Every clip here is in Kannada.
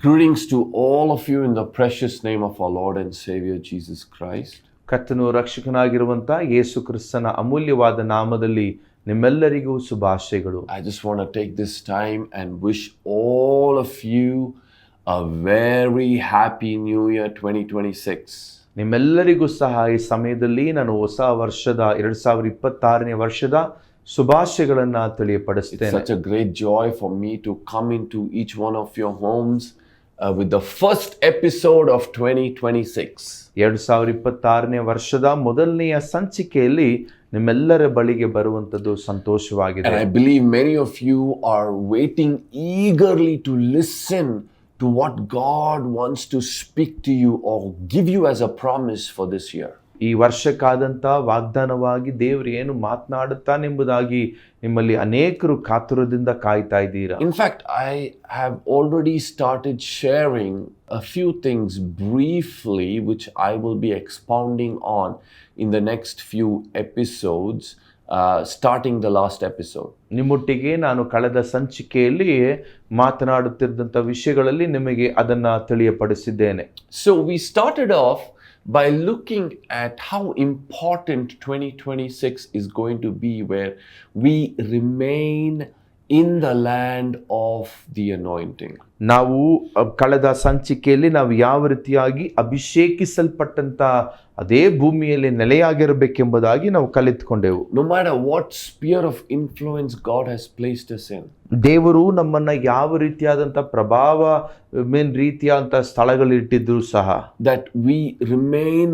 Greetings to all of you in the precious name of our Lord and Savior Jesus Christ. ಕರ್ತನು ರಕ್ಷಕನಾಗಿರುವಂತ ಯೇಸು ಕ್ರಿಸ್ತನ ಅಮೂಲ್ಯವಾದ ನಾಮದಲ್ಲಿ ನಿಮ್ಮೆಲ್ಲರಿಗೂ ಶುಭಾಶಯಗಳು. I just want to take this time and wish all of you a very happy new year 2026. ನಿಮ್ಮೆಲ್ಲರಿಗೂ ಸಹ ಈ ಸಮಯದಲ್ಲಿ ನಾನು ಹೊಸ ವರ್ಷದ 2026ನೇ ವರ್ಷದ ಶುಭಾಶಯಗಳನ್ನ ತಿಳಿಯಪಡಿಸುತ್ತೇನೆ. It's such a great joy for me to come into each one of your homes with the first episode of 2026. 2026ನೇ ವರ್ಷದ ಮೊದಲನೆಯ ಸಂಚಿಕೆಯಲ್ಲಿ ನಿಮ್ಮೆಲ್ಲರ ಬಳಿಗೆ ಬರುವಂತದ್ದು ಸಂತೋಷವಾಗಿದೆ. And I believe many of you are waiting eagerly to listen to what God wants to speak to you or give you as a promise for this year. ಈ ವರ್ಷಕ್ಕಾದಂತ ವಾಗ್ದಾನವಾಗಿ ದೇವರು ಏನು ಮಾತನಾಡುತ್ತಾನೆಂಬುದಾಗಿ ನಿಮ್ಮಲ್ಲಿ ಅನೇಕರು ಕಾತುರದಿಂದ ಕಾಯ್ತಾ ಇದ್ದೀರಾ. In fact, I have already started sharing a few things briefly which I will be expounding on in the next few episodes, starting the last episode. ನಿಮ್ಮೊಟ್ಟಿಗೆ ನಾನು ಕಳೆದ ಸಂಚಿಕೆಯಲ್ಲಿ ಮಾತನಾಡುತ್ತಿದ್ದಂಥ ವಿಷಯಗಳಲ್ಲಿ ನಿಮಗೆ ಅದನ್ನ ತಿಳಿಯಪಡಿಸಿದ್ದೇನೆ. So we started off by looking at how important 2026 is going to be, where we remain in the land of the anointing. ನಾವು ಕಳೆದ ಸಂಚಿಕೆಯಲ್ಲಿ ನಾವು ಯಾವ ರೀತಿಯಾಗಿ ಅಭಿಷೇಕಿಸಲ್ಪಟ್ಟಂತ ಅದೇ ಭೂಮಿಯಲ್ಲಿ ನೆಲೆಯಾಗಿರಬೇಕೆಂಬುದಾಗಿ ನಾವು ಕಲಿತುಕೊಂಡೆವು. No matter what sphere of influence God has placed us in, ದೇವರು ನಮ್ಮನ್ನ ಯಾವ ರೀತಿಯಾದಂಥ ಪ್ರಭಾವ ರೀತಿಯಾದಂಥ ಸ್ಥಳಗಳಿಟ್ಟಿದ್ರು ಸಹ, that we remain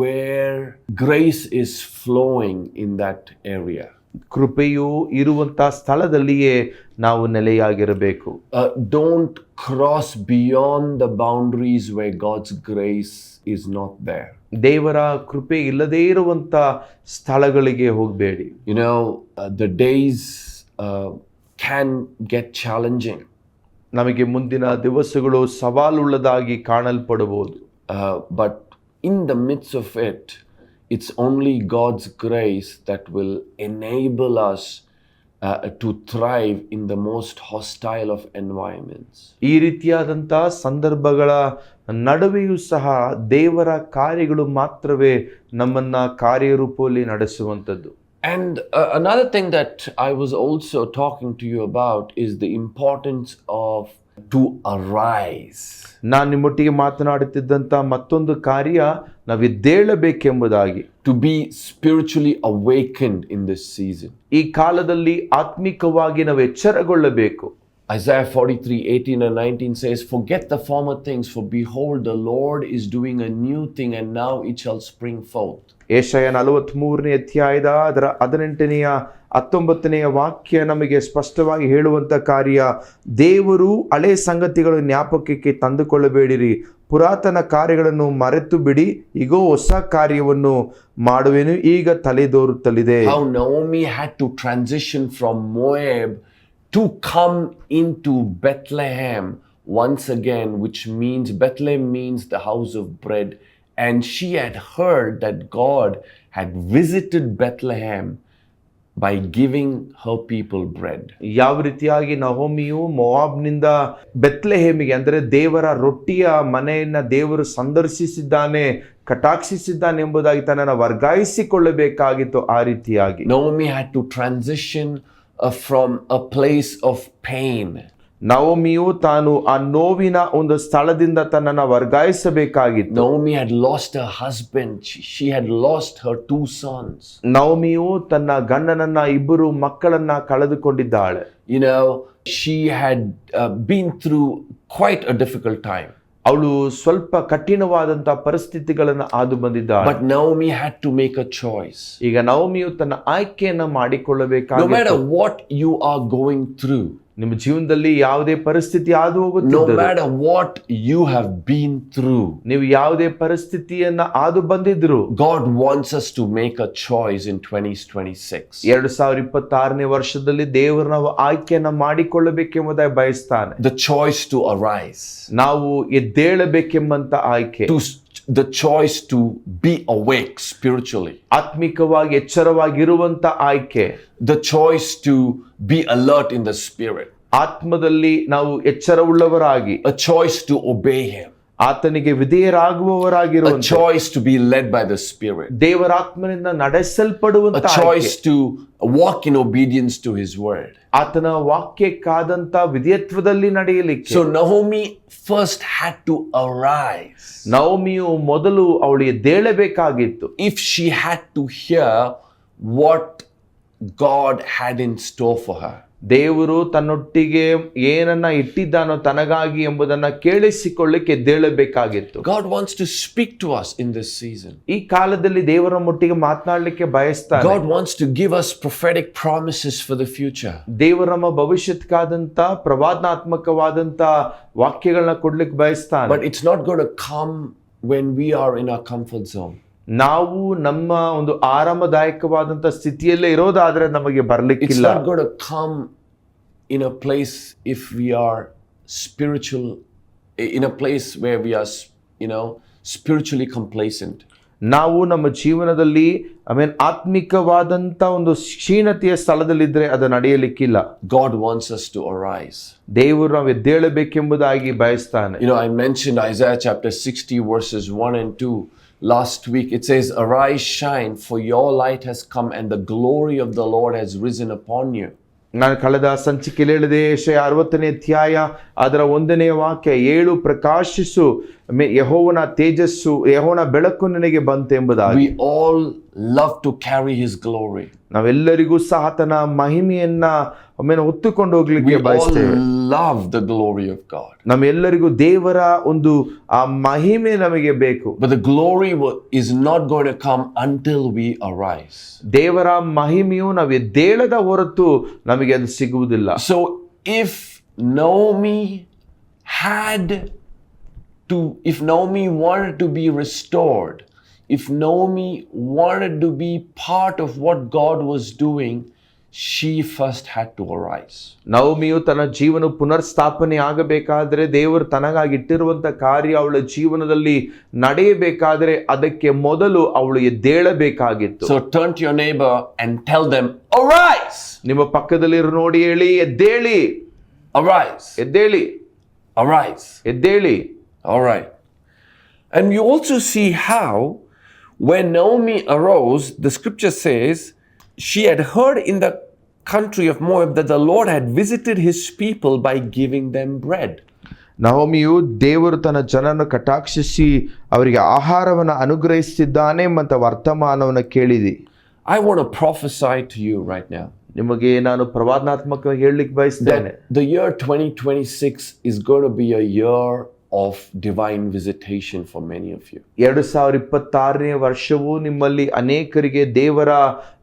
where grace is flowing in that area. ಕೃಪೆಯು ಇರುವಂತ ಸ್ಥಳದಲ್ಲಿಯೇ ನಾವು ನೆಲೆಯಾಗಿರಬೇಕು. Don't cross beyond the boundaries where God's grace is not there. ದೇವರ ಕೃಪೆ ಇಲ್ಲದೇ ಇರುವಂತ ಸ್ಥಳಗಳಿಗೆ ಹೋಗಬೇಡಿ. You know, the days can get challenging. ನಮಗೆ ಮುಂದಿನ ದಿವಸಗಳು ಸವಾಲುಳ್ಳದಾಗಿ ಕಾಣಲ್ಪಡಬಹುದು. But in the midst of it, it's only God's grace that will enable us to thrive in the most hostile of environments. ಈ ರೀತಿಯಾದಂಥ ಸಂದರ್ಭಗಳ ನಡುವೆಯೂ ಸಹ ದೇವರ ಕಾರ್ಯಗಳು ಮಾತ್ರವೇ ನಮ್ಮನ್ನ ಕಾರ್ಯರೂಪದಲ್ಲಿ ನಡೆಸುವಂಥದ್ದು. And another thing that I was also talking to you about is the importance of to arise. ನಾನು ನಿಮ್ಮೊಟ್ಟಿಗೆ ಮಾತನಾಡುತ್ತಿದ್ದಂಥ ಮತ್ತೊಂದು ಕಾರ್ಯ ನಾವೆದ್ದೇಳಬೇಕೆಂಬುದಾಗಿ. To be spiritually awakened in this season. ಈ ಕಾಲದಲ್ಲಿ ಆತ್ಮಿಕವಾಗಿ ನಾವು ಎಚ್ಚರಗೊಳ್ಳಬೇಕು. Isaiah 43:18 and 19 says, "Forget the former things, for behold, the Lord is doing a new thing, and now it shall spring forth." ಯೆಶಾಯ 43ನೇ ಅಧ್ಯಾಯದ ಅದರ 18ನೆಯ 19ನೆಯ ವಾಕ್ಯ ನಮಗೆ ಸ್ಪಷ್ಟವಾಗಿ ಹೇಳುವಂತ ಕಾರ್ಯ, ದೇವರು ಹಳೆ ಸಂಗತಿಗಳು ಜ್ಞಾಪಕಕ್ಕೆ ತಂದುಕೊಳ್ಳಬೇಡಿರಿ, ಪುರಾತನ ಕಾರ್ಯಗಳನ್ನು ಮರೆತು ಬಿಡಿ, ಈಗೋ ಹೊಸ ಕಾರ್ಯವನ್ನು ಮಾಡುವೆನು, ಈಗ ತಲೆದೋರುತ್ತಲಿದೆ. How Naomi had to transition from Moab to come into Bethlehem once again, which means Bethlehem means the house of bread. And she had heard that God had visited Bethlehem by giving her people bread. ಯಾವ ರೀತಿಯಾಗಿ ನಹೋಮಿಯು ಮೋವಾಬ್ನಿಂದ ಬೆತ್ಲೆಹೇಮಿಗೆ ಅಂದರೆ ದೇವರ ರೊಟ್ಟಿಯ ಮನೆಯನ್ನ ದೇವರು ಸಂದರ್ಶಿಸಿದ್ದಾನೆ, ಕಟಾಕ್ಷಿಸಿದ್ದಾನೆ ಎಂಬುದಾಗಿ ತನ್ನನ್ನು ವರ್ಗಾಯಿಸಿಕೊಳ್ಳಬೇಕಾಗಿತ್ತು. ಆ ರೀತಿಯಾಗಿ Naomi had to transition from a place of pain. ನವೋಮಿಯು ತಾನು ಆ ನೋವಿನ ಒಂದು ಸ್ಥಳದಿಂದ ತನ್ನನ್ನು ವರ್ಗಾಯಿಸಬೇಕಾಗಿತ್ತು. Naomi had lost her husband. She had lost her 2 sons. ನವೋಮಿಯು ತನ್ನ ಗಂಡನನ್ನ 2 ಮಕ್ಕಳನ್ನ ಕಳೆದುಕೊಂಡಿದ್ದಾಳೆ. You know, she had been through quite a difficult time. ಅವಳು ಸ್ವಲ್ಪ ಕಠಿಣವಾದಂತ ಪರಿಸ್ಥಿತಿಗಳನ್ನು ಹಾದು ಬಂದಿದ್ದಾಳೆ. But Naomi had to make a choice. ಈಗ ನವೋಮಿಯು ತನ್ನ ಆಯ್ಕೆಯನ್ನ ಮಾಡಿಕೊಳ್ಳಬೇಕಾಗಿತ್ತು. No matter what you are going through, ನಿಮ್ಮ ಜೀವನದಲ್ಲಿ ಯಾವುದೇ ಪರಿಸ್ಥಿತಿ ಹಾದು no ಹೋಗುತ್ತಿದ್ದರೂ, matter what you have been through, ನೀವು ಯಾವುದೇ ಪರಿಸ್ಥಿತಿಯನ್ನ ಹಾದು ಬಂದಿದ್ರು, God wants us to make a choice in 2026. 2026ನೇ ವರ್ಷದಲ್ಲಿ ದೇವರು ನಾವು ಆಯ್ಕೆಯನ್ನ ಮಾಡಿಕೊಳ್ಳಬೇಕೆಂಬುದಾಗಿ ಬಯಸ್ತಾನೆ. The choice to arise. ನಾವು ಎದ್ದೇಳಬೇಕೆಂಬಂತ ಆಯ್ಕೆ. The choice to be awake spiritually. ಆತ್ಮಿಕವಾಗಿ ಎಚ್ಚರವಾಗಿರುವಂತ ಆಯ್ಕೆ. The choice to be alert in the spirit. ಆತ್ಮದಲ್ಲಿ ನಾವು ಎಚ್ಚರವುಳ್ಳವರಾಗಿ, a choice to obey Him, ಆತನಿಗೆ a ವಿಧೇಯರಾಗುವವರಾಗಿರುವಂತೆ, choice to be led by the Spirit, ದೇವರಾತ್ಮನಿಂದ ನಡೆಸಲ್ಪಡುವಂತ a choice to walk in obedience to His word. ಆತನ ವಾಕ್ಯಕ್ಕಾದಂತ ವಿಧೇಯತ್ವದಲ್ಲಿ ನಡೆಯಲಿಕ್ಕೆ. So Naomi first had to arise ನವಮಿಯು ಮೊದಲು ಅವಳು ಎದ್ದೇಳಬೇಕಾಗಿತ್ತು. if she had to hear what God had in store for her. ದೇವರು ತನ್ನೊಟ್ಟಿಗೆ ಏನನ್ನ ಇಟ್ಟಿದ್ದಾನೋ ತನಗಾಗಿ ಎಂಬುದನ್ನ ಕೇಳಿಸಿಕೊಳ್ಳಿಕ್ಕೆ ಎದ್ದೇಳಬೇಕಾಗಿತ್ತು. God wants to speak to us in this season. ಈ ಕಾಲದಲ್ಲಿ ದೇವರ ಒಟ್ಟಿಗೆ ಮಾತನಾಡಲಿಕ್ಕೆ ಬಯಸ್ತಾನೆ. God wants to give us prophetic promises for the future. ದೇವರು ನಮ್ಮ ಭವಿಷ್ಯಕ್ಕಾದಂತ ಪ್ರವಾದನಾತ್ಮಕವಾದಂತ ವಾಕ್ಯಗಳನ್ನ ಕೊಡ್ಲಿಕ್ಕೆ ಬಯಸ್ತಾನೆ. But it's not going to come when we are in our comfort zone. ನಾವು ನಮ್ಮ ಒಂದು ಆರಾಮದಾಯಕವಾದಂತ ಸ್ಥಿತಿಯಲ್ಲೇ ಇರೋದಾದ್ರೆ ನಮಗೆ It's ಬರ್ಲಿಕ್ಕಿಲ್ಲ. not going to come in a place if we are spiritual, in a place where we are, spiritually complacent. ನಾವು ನಮ್ಮ ಜೀವನದಲ್ಲಿ ಆತ್ಮಿಕವಾದಂತ ಒಂದು ಕ್ಷೀಣತೆಯ ಸ್ಥಳದಲ್ಲಿದ್ರೆ ಅದು ನಡೆಯಲಿಕ್ಕಿಲ್ಲ. God wants us to arise. ದೇವರು ನಾವು ಎದ್ದೇಳಬೇಕೆಂಬುದಾಗಿ ಬಯಸ್ತಾನೆ. I mentioned Isaiah chapter 60 verses 1 and 2 last week. It says, "Arise, shine, for your light has come and the glory of the Lord has risen upon you." ನಾನು ಕಳೆದ ಸಂಚಿಕೆಯಲ್ಲಿ ಹೇಳಿದೆ, ಯೆಶಾಯ 60ನೇ ಅಧ್ಯಾಯ ಅದರ 1ನೇ ವಾಕ್ಯ, ಏಳು ಪ್ರಕಾಶಿಸು, ಯೆಹೋವನ ತೇಜಸ್ಸು, ಯೆಹೋವನ ಬೆಳಕು ನಿನಗೆ ಬಂತೆಂಬುದಾಗಿ. We all love to carry His glory. ನಾವೆಲ್ಲರಿಗೂ ಸಹ ಆತನ ಮಹಿಮೆಯನ್ನ ಹೊತ್ತುಕೊಂಡು We ಹೋಗ್ಲಿಕ್ಕೆ all ಬಯಸ್ತೇವೆ. love the glory of God. ನಮ್ಮೆಲ್ಲರಿಗೂ ದೇವರ ಒಂದು ಆ ಮಹಿಮೆ ನಮಗೆ ಬೇಕು. But the glory is not going to come until we arise. ದೇವರ ಮಹಿಮೆಯು ನಾವು ಎದ್ದೇಳದ ಹೊರತು ನಮಗೆ ಅದು ಸಿಗುವುದಿಲ್ಲ. So if Naomi wanted to be restored, if Naomi wanted to be part of what God was doing, she first had to arise. ನವಮಿಯು ತನ್ನ ಜೀವನ ಪುನರ್ಸ್ಥಾಪನೆ ಆಗಬೇಕಾದ್ರೆ, ದೇವರು ತನಗಾಗಿ ಇಟ್ಟಿರುವಂತ ಕಾರ್ಯ ಅವಳ ಜೀವನದಲ್ಲಿ ನಡೆಯಬೇಕಾದ್ರೆ ಅದಕ್ಕೆ ಮೊದಲು ಅವಳು ಎದ್ದೇಳಬೇಕಾಗಿತ್ತು. So turn to your neighbor and tell them, arise. ನಿಮ್ಮ ಪಕ್ಕದಲ್ಲಿರೋ ನೋಡಿ ಹೇಳಿ, ಎದ್ದೇಳಿ, Arise. ಎದ್ದೇಳಿ, Arise. ಎದ್ದೇಳಿ. All right. And you also see how when Naomi arose, the scripture says she had heard in the country of Moab that the Lord had visited his people by giving them bread. ನವಮಿಯು ದೇವರು ತನ್ನ ಜನರನ್ನು ಕಟಾಕ್ಷಿಸಿ ಅವರಿಗೆ ಆಹಾರವನ್ನು ಅನುಗ್ರಹಿಸುತ್ತಿದ್ದಾನೆ ಎಂಬ ವರ್ತಮಾನವನ್ನು ಕೇಳಿದಿ. I want to prophesy to you right now. ನಿಮಗೆ ನಾನು ಪ್ರವಾದನಾತ್ಮಕವಾಗಿ ಹೇಳಲಿಕ್ಕೆ ಬಯಸ್ತೇನೆ. The year 2026 is going to be a year of divine visitation for many of you. 2026ನೇ ವರ್ಷವು ನಿಮ್ಮಲ್ಲಿ ಅನೇಕರಿಗೆ ದೇವರ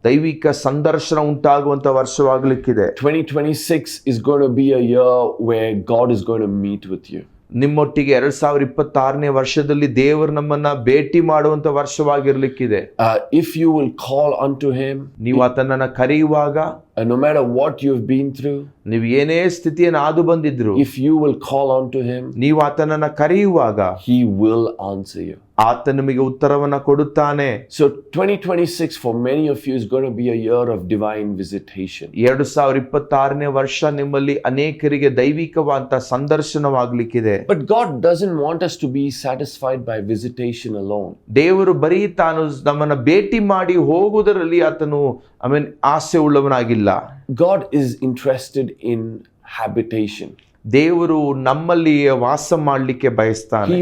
ದೈವಿಕ ಸಂದರ್ಶನ ಉಂಟಾಗುವಂತ ವರ್ಷವಾಗಲಿಕ್ಕಿದೆ. 2026 is going to be a year where God is going to meet with you. ನಿಮ್ಮೊಟ್ಟಿಗೆ 2026ನೇ ವರ್ಷದಲ್ಲಿ ದೇವರು ನಮ್ಮನ್ನ ಭೇಟಿ ಮಾಡುವಂತ ವರ್ಷವಾಗಿರ್ಲಿಕ್ಕಿದೆ. If you will call unto Him, ನೀವು ಆತನನ್ನ ಕರೆಯುವಾಗ, no matter what you've been through, ನೀವು ಏನೇ ಸ್ಥಿತಿಯನ್ನು ಹಾದು ಬಂದಿದ್ರು, if you will call unto Him, ನೀವು ಆತನನ್ನ ಕರೆಯುವಾಗ He will answer you. ಆತ ನಿಮಗೆ ಉತ್ತರವನ್ನ ಕೊಡುತ್ತಾನೆ. So 2026 for many of you is going to be a year of divine visitation. 2026ನೇ ವರ್ಷ ನಿಮ್ಮಲ್ಲಿ ಅನೇಕರಿಗೆ ದೈವಿಕವಾದ ಸಂದರ್ಶನವಾಗಲಿಕ್ಕಿದೆ. But God doesn't want us to be satisfied by visitation alone. ದೇವರು ಬರೀ ತಾನು ನಮ್ಮನ್ನ ಭೇಟಿ ಮಾಡಿ ಹೋಗುವುದರಲ್ಲಿ ಆತನು ಆಸೆ ಉಳ್ಳವನಾಗಿಲ್ಲ. God is interested in habitation. ದೇವರು ನಮ್ಮಲ್ಲಿ ವಾಸ ಮಾಡಲಿಕ್ಕೆ ಬಯಸ್ತಾನೆ.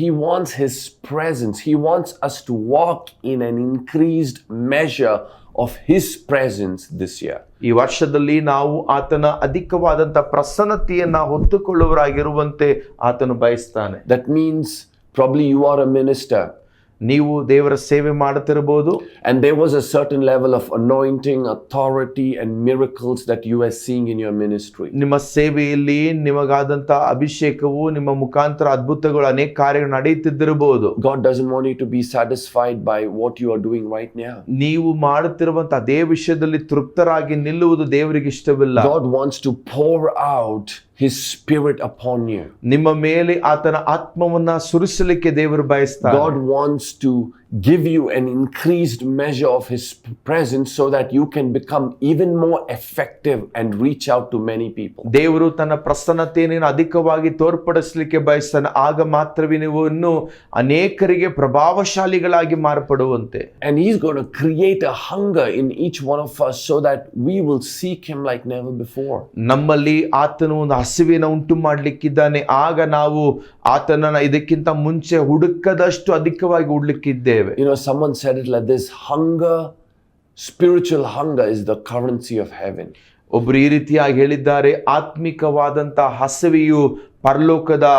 He wants His presence. He wants us to walk in an increased measure of His presence this year. ಈ ವರ್ಷದಲ್ಲಿ ನಾವು ಆತನ ಅಧಿಕವಾದಂತ ಪ್ರಸನ್ನತೆಯನ್ನ ಹೊತ್ತುಕೊಳ್ಳುವರಾಗಿರುವಂತೆ ಆತನು ಬಯಸ್ತಾನೆ. That means probably you are a minister. ನೀವು ದೇವರ ಸೇವೆ ಮಾಡುತ್ತಿರಬಹುದು, and there was a certain level of anointing, authority and miracles that you are seeing in your ministry. ನಿಮ್ಮ ಸೇವೆಯಲ್ಲಿ ನಿಮಗಾದಂತ ಅಭಿಷೇಕವು, ನಿಮ್ಮ ಮುಖಾಂತರ ಅದ್ಭುತಗಳು, ಅನೇಕ ಕಾರ್ಯಗಳು ನಡೆಯುತ್ತಿದ್ದಿರಬಹುದು. God doesn't want you to be satisfied by what you are doing right now. ನೀವು ಮಾಡುತ್ತಿರುವಂತ ಅದೇ ವಿಷಯದಲ್ಲಿ ತೃಪ್ತರಾಗಿ ನಿಲ್ಲುವುದು ದೇವರಿಗೆ ಇಷ್ಟವಿಲ್ಲ. God wants to pour out His Spirit upon you. ನಿಮ್ಮ ಮೇಲೆ ಆತನ ಆತ್ಮವನ್ನ ಸುರಿಸಲಿಕ್ಕೆ ದೇವರು ಬಯಸ್ತಾನೆ. God wants to give you an increased measure of His presence so that you can become even more effective and reach out to many people. ದೇವರು ತನ್ನ ಪ್ರಸನ್ನತೆಯನ್ನು ಅಧಿಕವಾಗಿ ತೋರ್ಪಡಿಸಲಿಕ್ಕೆ ಬಯಸ್ತಾನೆ. ಆಗ ಮಾತ್ರವೇ ನೀವು ಇನ್ನು ಅನೇಕರಿಗೆ ಪ್ರಭಾವಶಾಲಿಗಳಾಗಿ ಮಾರ್ಪಡುವಂತೆ. And He's going to create a hunger in each one of us so that we will seek Him like never before. ನಮ್ಮಲ್ಲಿ ಆತನು ಒಂದು ಹಸಿವಿನ ಉಂಟು ಮಾಡ್ಲಿಕ್ಕಿದ್ದಾನೆ. ಆಗ ನಾವು ಆತನನ್ನ ಇದಕ್ಕಿಂತ ಮುಂಚೆ ಹುಡುಕದಷ್ಟು ಅಧಿಕವಾಗಿ ಹುಡುಕಿದ್ದೇವೆ. You know, someone said it like this: hunger, spiritual hunger is the currency of heaven. ಒಬ್ರು ಈ ರೀತಿಯಾಗಿ ಹೇಳಿದ್ದಾರೆ, ಆತ್ಮಿಕವಾದಂತ ಹಸಿವೆಯು ಪರಲೋಕದ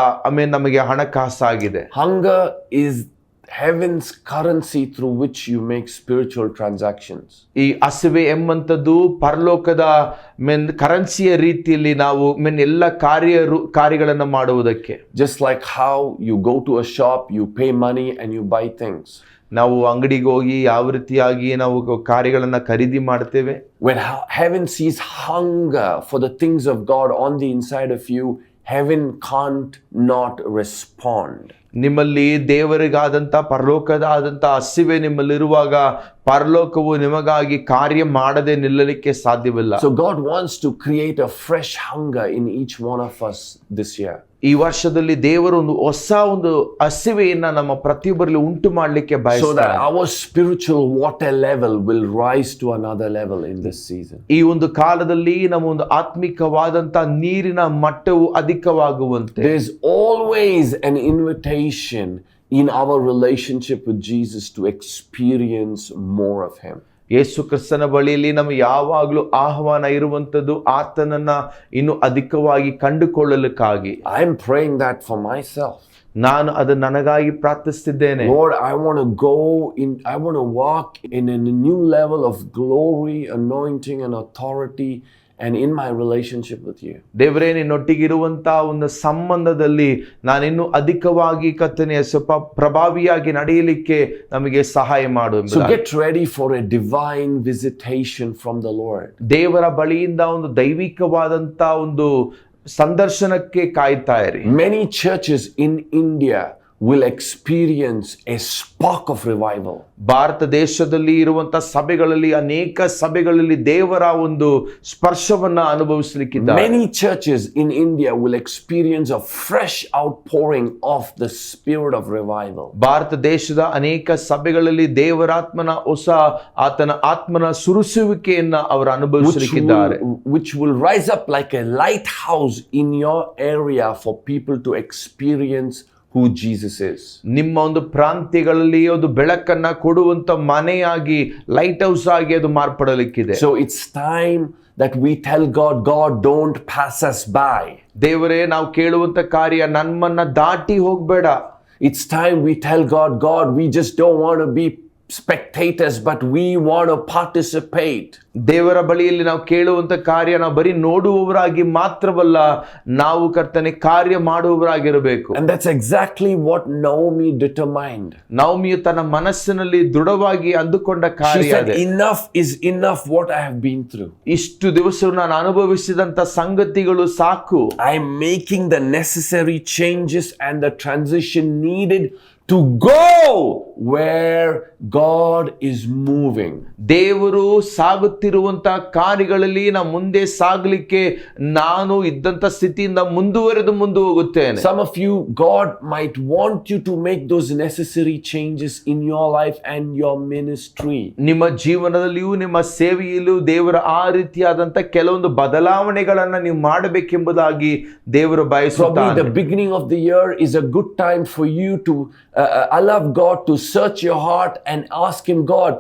ನಮಗೆ ಹಣಕಾಸಾಗಿದೆ. Hunger is heaven's currency through which you make spiritual transactions. ಈ ಹಸಿವೆ ಎಂಬಂತದ್ದು ಪರಲೋಕದ ಕರೆನ್ಸಿಯ ರೀತಿಯಲ್ಲಿ ನಾವು ಎಲ್ಲ ಕಾರ್ಯಗಳನ್ನು ಮಾಡುವುದಕ್ಕೆ. Just like how you go to a shop, you pay money and you buy things. ನಾವು ಅಂಗಡಿಗೆ ಹೋಗಿ ಯಾವ ರೀತಿಯಾಗಿ ನಾವು ಕಾರ್ಯಗಳನ್ನು ಖರೀದಿ ಮಾಡ್ತೇವೆ. When heaven sees hunger for the things of God on the inside of you, heaven can't not respond. ನಿಮ್ಮಲ್ಲಿ ದೇವರಿಗಾದಂಥ ಪರಲೋಕದಾದಂಥ ಹಸಿವೆ ನಿಮ್ಮಲ್ಲಿರುವಾಗ ಪರಲೋಕವು ನಿಮಗಾಗಿ ಕಾರ್ಯ ಮಾಡದೆ ನಿಲ್ಲಲಿಕ್ಕೆ ಸಾಧ್ಯವಿಲ್ಲ. So God wants to create a fresh hunger in each one of us this year. ಈ ವರ್ಷದಲ್ಲಿ ದೇವರು ಒಂದು ಹೊಸ ಒಂದು ಹಸಿವೆಯನ್ನ ನಮ್ಮ ಪ್ರತಿಯೊಬ್ಬರಲ್ಲಿ ಉಂಟು ಮಾಡಲಿಕ್ಕೆ ಬಯಸ್ತಾರೆ. So that our spiritual water level will rise to another level in this season. ಈ ಒಂದು ಕಾಲದಲ್ಲಿ ನಮ್ಮ ಒಂದು ಆತ್ಮಿಕವಾದಂತ ನೀರಿನ ಮಟ್ಟವು ಅಧಿಕವಾಗುವಂತೆ. There is always an invitation in our relationship with Jesus to experience more of Him. ಯೇಸು ಕ್ರಿಸ್ತನ ಬಳಿಯಲ್ಲಿ ನಮಗೆ ಯಾವಾಗಲೂ ಆಹ್ವಾನ ಇರುವಂತದ್ದು ಆತನನ್ನ ಇನ್ನು ಅಧಿಕವಾಗಿ ಕಂಡುಕೊಳ್ಳಲಿಕ್ಕಾಗಿ. I am praying that for myself. ನಾನು ಅದು ನನಗಾಗಿ ಪ್ರಾರ್ಥಿಸುತ್ತಿದ್ದೇನೆ. Lord, I want to walk in a new level of glory, anointing and authority and in my relationship with you. ದೇವರೇ, ನಿನ್ನೊಟ್ಟಿಗಿರುವಂತಹ ಒಂದು ಸಂಬಂಧದಲ್ಲಿ ನಾನಿನ್ನು ಅಧಿಕವಾಗಿ ಕರ್ತನೇ ಪ್ರಭಾವಿಯಾಗಿ ನಡೆಯಲಿಕ್ಕೆ ನಮಗೆ ಸಹಾಯ ಮಾಡು. So get ready for a divine visitation from the Lord. ದೇವರ ಬಳಿಯಿಂದ ಒಂದು ದೈವಿಕವಾದಂತ ಒಂದು ಸಂದರ್ಶನಕ್ಕೆ ಕಾಯ್ತಾ ಇರಿ. Many churches in India will experience a spark of revival. Bharat ದೇಶದಲ್ಲಿ ಇರುವಂತಹ ಸಭೆಗಳಲ್ಲಿ ಅನೇಕ ಸಭೆಗಳಲ್ಲಿ ದೇವರ ಒಂದು ಸ್ಪರ್ಶವನ್ನ ಅನುಭವಿಸಲಿಕ್ಕಿದ್ದಾರೆ. Many churches in India will experience a fresh outpouring of the spirit of revival. Bharat ದೇಶದ ಅನೇಕ ಸಭೆಗಳಲ್ಲಿ ದೇವರಾತ್ಮನ ಹೊಸ ಆತನ ಆತ್ಮನ ಸುರಿಸುವಿಕೆಯನ್ನ ಅವರು ಅನುಭವಿಸಲಿಕ್ಕಿದ್ದಾರೆ. Which will rise up like a lighthouse in your area for people to experience who Jesus is. ನಿಮ್ಮ ಒಂದು ಪ್ರಾಂತ್ಯಗಳಲ್ಲಿ ಒಂದು ಬೆಳಕನ್ನ ಕೊಡುವಂತ ಮನೆಯಾಗಿ ಲೈಟ್ ಹೌಸ್ ಆಗಿ ಅದು ಮಾರ್ಪಡಲಿಕ್ಕಿದೆ. So it's time that we tell God, God, don't pass us by. ದೇವರೇ, ನಾವು ಕೇಳುವಂತ ಕಾರ್ಯ ನಮ್ಮನ್ನ ದಾಟಿ ಹೋಗ್ಬೇಡ. It's time we tell God, God, we just don't want to be spectators, but we want to participate. ದೇವರ ಬಳಿಯಲ್ಲಿ ನಾವು ಕೇಳುವಂತ ಕಾರ್ಯ ನಾವು ಬರೀ ನೋಡುವವರಾಗಿ ಮಾತ್ರವಲ್ಲ, ನಾವು ಕರ್ತನೆ ಕಾರ್ಯ ಮಾಡುವವರಾಗಿರಬೇಕು. And that's exactly what Naomi determined. ನವಮಿಯು ತನ್ನ ಮನಸ್ಸಿನಲ್ಲಿ ದೃಢವಾಗಿ ಅಂದುಕೊಂಡ ಕಾರ್ಯ. She said, enough is enough what I have been through. ಇಷ್ಟು ದಿವಸ ನಾನು ಅನುಭವಿಸಿದಂತ ಸಂಗತಿಗಳು ಸಾಕು. I am making the necessary changes and the transition needed to go where God is moving. ದೇವರು ಸಾಗುತ್ತಿರುವಂತ ಕಾರ್ಯಗಳಲ್ಲಿ ನಾನು ಮುಂದೆ ಸಾಗಲಿಕ್ಕೆ ನಾನು ಇದ್ದಂತ ಸ್ಥಿತಿಯಿಂದ ಮುಂದೆ ಹೋಗುತ್ತೇನೆ. Some of you, God might want you to make those necessary changes in your life and your ministry. ನಿಮ್ಮ ಜೀವನದಲ್ಲಿಯೂ ನಿಮ್ಮ ಸೇವೆಯಲ್ಲಿಯೂ ದೇವರ ಆ ರೀತಿಯಾದಂತ ಕೆಲವೊಂದು ಬದಲಾವಣೆಗಳನ್ನ ನೀವು ಮಾಡಬೇಕೆಂಬುದಾಗಿ ದೇವರು ಬಯಸುತ್ತಾನೆ. Probably the beginning of the year is a good time for you to allow God to search your heart and ask Him, God,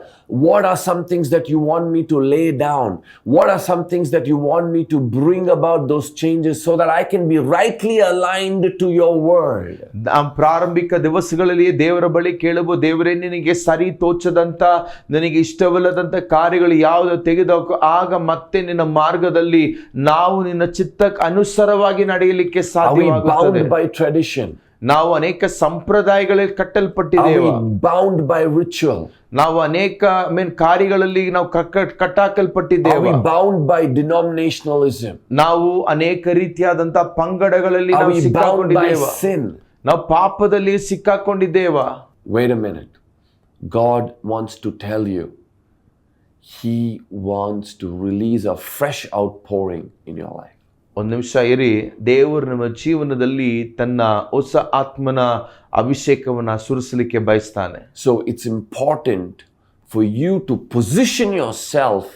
what are some things that you want me to lay down? What are some things that you want me to bring about those changes so that I can be rightly aligned to your word? ಪ್ರಾರಂಭಿಕ ದಿವಸಗಳಲ್ಲಿ ದೇವರ ಬಳಿ ಕೇಳಬಹುದು, ದೇವರೇ, ನಿನಗೆ ಸರಿ ತೋಚದಂತ ನನಗೆ ಇಷ್ಟವಿಲ್ಲದಂತ ಕಾರ್ಯಗಳು ಯಾವುದು ತೆಗೆದುಹಾಕು, ಆಗ ಮತ್ತೆ ನಿನ್ನ ಮಾರ್ಗದಲ್ಲಿ ನಾವು ನಿನ್ನ ಚಿತ್ತಕ್ಕೆ ಅನುಸಾರವಾಗಿ ನಡೆಯಲಿಕ್ಕೆ ಸಾಧ್ಯವಾಗುತ್ತದೆ. Are we bound by tradition? ನಾವು ಅನೇಕ ಸಂಪ್ರದಾಯಗಳಲ್ಲಿ ಕಟ್ಟಲ್ಪಟ್ಟಿದ್ದೇವೆ. Bound by ritual. ನಾವು ಅನೇಕ ಕಾರ್ಯಗಳಲ್ಲಿ ನಾವು ಕಟ್ಟಾಕಲ್ಪಟ್ಟಿದ್ದೇವೆ. Bound by denominationalism. ನಾವು ಅನೇಕ ರೀತಿಯಾದಂತಹ ಪಂಗಡಗಳಲ್ಲಿ ನಾವು ಸಿಕ್ಕಾಕೊಂಡಿದ್ದೇವೆ. Sin. ನಾವು ಪಾಪದಲ್ಲಿ ಸಿಕ್ಕಾಕೊಂಡಿದ್ದೇವೆ. Wait a minute. God wants to tell you, He wants to release a fresh outpouring in your life. ಒಂದು ನಿಮಿಷ ಇರಿ. ದೇವರು ನಿಮ್ಮ ಜೀವನದಲ್ಲಿ ತನ್ನ ಹೊಸ ಆತ್ಮನ ಅಭಿಷೇಕವನ್ನ ಸುರಿಸಲಿಕ್ಕೆ ಬಯಸ್ತಾನೆ. So it's important for you to position yourself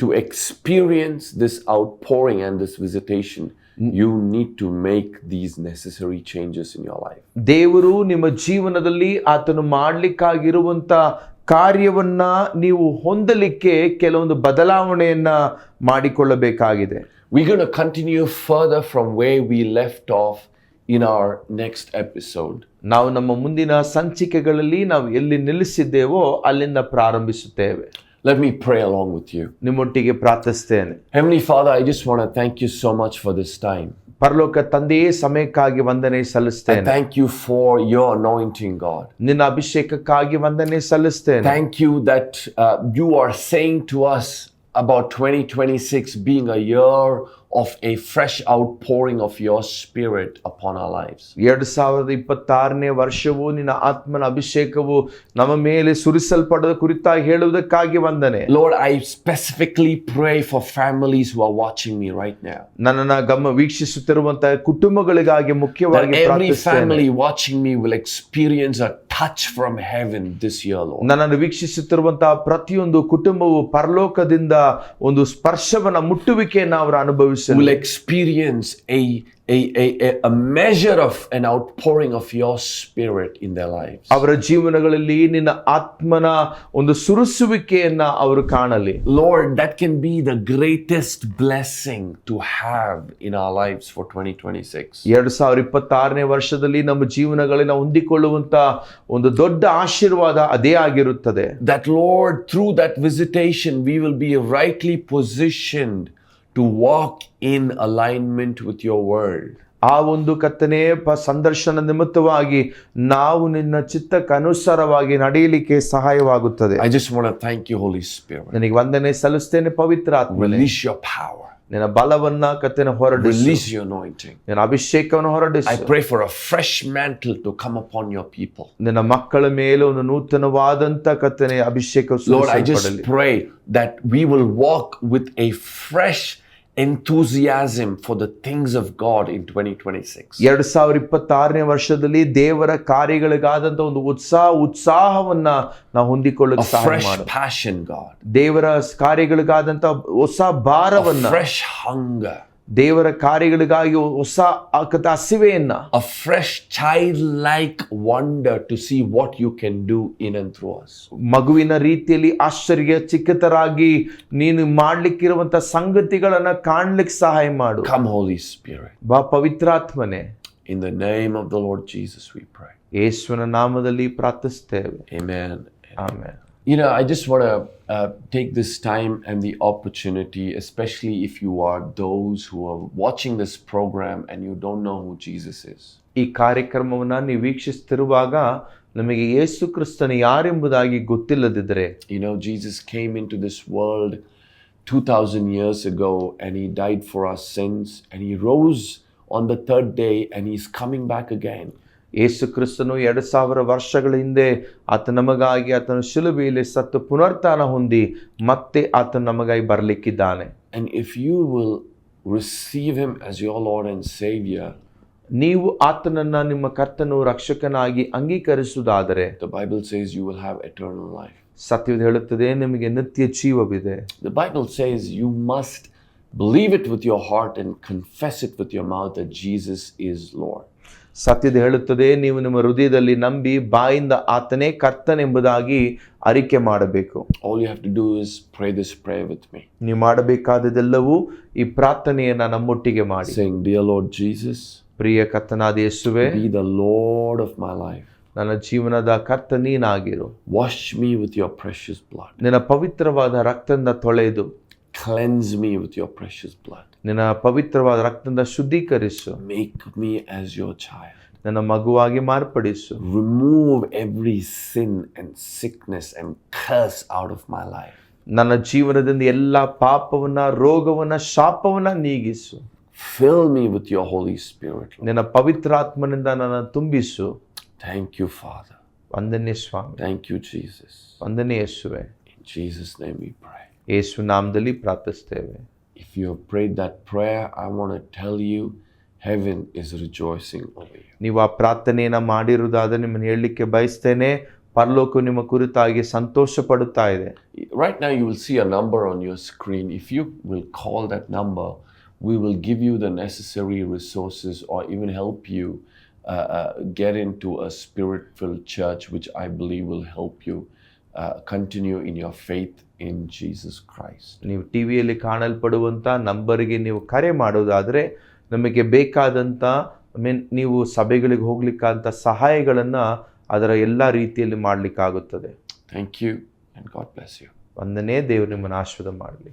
to experience this outpouring and this visitation. You need to make these necessary changes in your life. ದೇವರು ನಿಮ್ಮ ಜೀವನದಲ್ಲಿ ಆತನು ಮಾಡಲಿಕ್ಕಾಗಿರುವಂತ ಕಾರ್ಯವನ್ನ ನೀವು ಹೊಂದಲಿಕ್ಕೆ ಕೆಲವೊಂದು ಬದಲಾವಣೆಯನ್ನ ಮಾಡಿಕೊಳ್ಳಬೇಕಾಗಿದೆ. We're going to continue further from where we left off in our next episode. ನಾವು ನಮ್ಮ ಮುಂದಿನ ಸಂಚಿಕೆಗಳಲ್ಲಿ ನಾವು ಎಲ್ಲಿ ನಿಲ್ಲಿಸಿದ್ದೇವೋ ಅಲ್ಲಿಂದ ಪ್ರಾರಂಭಿಸುತ್ತೇವೆ. Let me pray along with you. ನಿಮ್ಮೊಟ್ಟಿಗೆ ಪ್ರಾರ್ಥಿಸ್ತೇನೆ. Heavenly Father, I just want to thank you so much for this time. ಪರಲೋಕ ತಂದೆಯೇ, ಸಮಯಕ್ಕಾಗಿ ವಂದನೆ I ಸಲ್ಲಿಸ್ತೇನೆ. thank you for your anointing, God. ನಿನ್ನ ಅಭಿಷೇಕಕ್ಕಾಗಿ ವಂದನೆ ಸಲ್ಲಿಸ್ತೇನೆ. Thank you that you are saying to us about 2026 being a year of a fresh outpouring of your spirit upon our lives. 2026ನೇ ವರ್ಷವು ನಿನ್ನ ಆತ್ಮನ ಅಭಿಷೇಕವು ನಮ್ಮ ಮೇಲೆ ಸುರಿಸಲ್ಪಡದ ಕುರಿತಾಗಿ ಹೇಳುವುದಕ್ಕಾಗಿ ವಂದನೆ. Lord, I specifically pray for families who are watching me right now. ನನ್ನನ್ನು ವೀಕ್ಷಿಸುತ್ತಿರುವಂತಹ ಕುಟುಂಬಗಳಿಗಾಗಿ ಮುಖ್ಯವಾಗಿ That every ಪ್ರಾರ್ಥಿಸ್ತೇನೆ. family watching me will experience a touch from heaven this year, Lord. ನನ್ನನ್ನು ವೀಕ್ಷಿಸುತ್ತಿರುವಂತಹ ಪ್ರತಿಯೊಂದು ಕುಟುಂಬವು ಪರಲೋಕದಿಂದ ಒಂದು ಸ್ಪರ್ಶವನ್ನ ಮುಟ್ಟುವಿಕೆಯನ್ನು ಅವರು ಅನುಭವಿಸಲಿ. Will experience a measure of an outpouring of your spirit in their lives. ಅವರ ಜೀವನಗಳಲ್ಲಿ ನಿನ್ನ ಆತ್ಮನ ಒಂದು ಸುರಿಸುವಿಕೆಯನ್ನ ಅವರು ಕಾಣಲಿ. Lord, that can be the greatest blessing to have in our lives for 2026. 2026ನೇ ವರ್ಷದಲ್ಲಿ ನಮ್ಮ ಜೀವನಗಳಲ್ಲಿ ನಾವು ಹೊಂದಿಕೊಳ್ಳುವಂತ ಒಂದು ದೊಡ್ಡ ಆಶೀರ್ವಾದ ಅದೇ ಆಗಿರುತ್ತದೆ. That Lord, through that visitation, we will be rightly positioned to walk in alignment with your word. ಆ ಒಂದು ಕರ್ತನೇ ಸಂದರ್ಶನ ನಿಮಿತ್ತವಾಗಿ ನಾವು ನಿನ್ನ ಚಿತ್ತಕ್ಕೆ ಅನುಸಾರವಾಗಿ ನಡೆಯಲಿಕ್ಕೆ ಸಹಾಯವಾಗುತ್ತದೆ. I just want to thank you, Holy Spirit. ನನಗೆ ವಂದನೆ ಸಲ್ಲಿಸ್ತೇನೆ ಪವಿತ್ರ ಆತ್ಮನೇ. Release your power. ನಿನ್ನ ಬಲವನ್ನ ಕರ್ತನೇ ಹೊರಡಿಸು. Release your anointing. ನಿನ್ನ ಅಭಿಷೇಕವನ್ನು ಹೊರಡಿಸು. I pray for a fresh mantle to come upon your people. ನಿನ್ನ ಮಕ್ಕಳ ಮೇಲೆ ಒಂದು ನೂತನವಾದಂತ ಕರ್ತನೇ ಅಭಿಷೇಕ Lord, I just pray that we will walk with a fresh enthusiasm for the things of God in 2026. 2026ನೇ ವರ್ಷದಲ್ಲಿ ದೇವರ ಕಾರ್ಯಗಳಿಗಾದಂತ ಒಂದು ಉತ್ಸಾಹವನ್ನ ನಾವು ಹೊಂದಿಕೊಳ್ಳಲು ಸಹಾಯ fresh ಮಾಡು. passion, God. ದೇವರ ಕಾರ್ಯಗಳಿಗಾದಂತ ಹೊಸ ಭಾರವನ್ನ, fresh hunger, ದೇವರ ಕಾರ್ಯಗಳಿಗಾಗಿ ಹೊಸ ಹಸಿವೆಯನ್ನ, a fresh childlike wonder to see what you can do in and through us. ಮಗುವಿನ ರೀತಿಯಲ್ಲಿ ಆಶ್ಚರ್ಯಚಕಿತರಾಗಿ ನೀನು ಮಾಡ್ಲಿಕ್ಕಿರುವಂತ ಸಂಗತಿಗಳನ್ನ ಕಾಣ್ಲಿಕ್ಕೆ ಸಹಾಯ ಮಾಡು. Come, Holy Spirit. ಬಾ ಪವಿತ್ರಾತ್ಮನೇ. In the name of the Lord Jesus we pray. ಯೇಸುವಿನ ನಾಮದಲ್ಲಿ ಪ್ರಾರ್ಥಿಸ್ತೇವೆ. Amen. Amen. You know, I just want to take this time and the opportunity, especially if you are those who are watching this program and you don't know who Jesus is. ಈ ಕಾರ್ಯಕ್ರಮವನ್ನ ನೀವು ವೀಕ್ಷಿಸುತ್ತಿರುವಾಗ ನಮಗೆ ಯೇಸು ಕ್ರಿಸ್ತನು ಯಾರೆಂಬುದಾಗಿ ಗೊತ್ತಿಲ್ಲದಿದ್ದರೆ, you know, Jesus came into this world 2000 years ago and he died for our sins and he rose on the third day and he's coming back again. ಯೇಸು ಕ್ರಿಸ್ತನು 2000 ವರ್ಷಗಳ ಹಿಂದೆ ಆತ ನಮಗಾಗಿ ಆತನ ಶಿಲುಬೆಯಲ್ಲಿ ಸತ್ತು ಪುನರುತ್ಥಾನ ಹೊಂದಿ ಮತ್ತೆ ಆತ ನಮಗಾಗಿ ಬರಲಿಕ್ಕಿದ್ದಾನೆ. And if you will receive him as your Lord and Savior, ನೀವು ಆತನನ್ನ ನಿಮ್ಮ ಕರ್ತನು ರಕ್ಷಕನಾಗಿ ಅಂಗೀಕರಿಸುವುದಾದರೆ, the Bible says you will have eternal life. ಸತ್ಯವೇದ ಹೇಳುತ್ತದೆ ನಿಮಗೆ ನಿತ್ಯ ಜೀವವಿದೆ. The Bible says you must believe it with your heart and confess it with your mouth that Jesus is Lord. ಸತ್ಯದ ಹೇಳುತ್ತದೆ ನೀವು ನಿಮ್ಮ ಹೃದಯದಲ್ಲಿ ನಂಬಿ ಬಾಯಿಂದ ಆತನೇ ಕರ್ತನೆಂಬುದಾಗಿ ಅರಿಕೆ ಮಾಡಬೇಕು. All you have to do is pray this prayer with me. ನೀವು ಮಾಡಬೇಕಾದದೆಲ್ಲವೂ ಈ ಪ್ರಾರ್ಥನೆಯನ್ನ ನಮ್ಮೊಟ್ಟಿಗೆ ಮಾಡಿ. Saying, Dear Lord Jesus, ಪ್ರಿಯ ಕರ್ತನಾದ ಯೇಸುವೇ, be the Lord of my life. ನನ್ನ ಜೀವನದ ಕರ್ತ ನೀನಾಗಿರು. Wash me with your precious blood. ನಿನ್ನ ಪವಿತ್ರವಾದ ರಕ್ತದಿಂದ ತೊಳೆದು, Cleanse me with your precious blood. ನಿನ್ನ ಪವಿತ್ರವಾದ ರಕ್ತದಿಂದ ಶುದ್ಧೀಕರಿಸು. Make me as your child. ನನ್ನ ಮಗುವಾಗಿ ಮಾರ್ಪಡಿಸು. Remove every sin and sickness and curse out of my life. ನನ್ನ ಜೀವನದಿಂದ ಎಲ್ಲ ಪಾಪವನ್ನ, ರೋಗವನ್ನ, ಶಾಪವನ್ನ ನೀಗಿಸು. Fill me with your Holy Spirit, Lord. ನಿನ್ನ ಪವಿತ್ರಾತ್ಮನಿಂದ ನನ್ನ ತುಂಬಿಸು. Thank you, Father. ವಂದನೆ ಸ್ವಾಮಿ, Thank you, Jesus. ವಂದನೆ ಯೇಸುವೆ. In Jesus' name we pray. ಯೇಸು ನಾಮದಲ್ಲಿ ಪ್ರಾರ್ಥಿಸ್ತೇವೆ. If you have prayed that prayer, I want to tell you, heaven is rejoicing over you. ನೀವು ಆ ಪ್ರಾರ್ಥನೆಯನ್ನ ಮಾಡಿರುವುದಾದರೆ ನಿಮ್ಮನ್ನು ಹೇಳಲಿಕ್ಕೆ ಬಯಸ್ತೇನೆ, ಪರಲೋಕವು ನಿಮ್ಮ ಕುರಿತಾಗಿ ಸಂತೋಷ ಪಡುತ್ತಾ ಇದೆ. Right now you will see a number on your screen. If you will call that number, we will give you the necessary resources or even help you get into a spirit-filled church, which I believe will help you continue in your faith in Jesus Christ. ನೀವು ಟಿವಿಯಲ್ಲಿ ಕಾಣಲ್ಪಡುವಂಥ ನಂಬರಿಗೆ ನೀವು ಕರೆ ಮಾಡೋದಾದರೆ ನಮಗೆ ಬೇಕಾದಂಥ ನೀವು ಸಭೆಗಳಿಗೆ ಹೋಗ್ಲಿಕ್ಕಂಥ ಸಹಾಯಗಳನ್ನು ಅದರ ಎಲ್ಲ ರೀತಿಯಲ್ಲಿ ಮಾಡಲಿಕ್ಕಾಗುತ್ತದೆ. Thank you and God bless you. ವಂದನೆ, ದೇವರು ನಿಮ್ಮನ್ನು ಆಶೀರ್ವಾದ ಮಾಡಲಿ.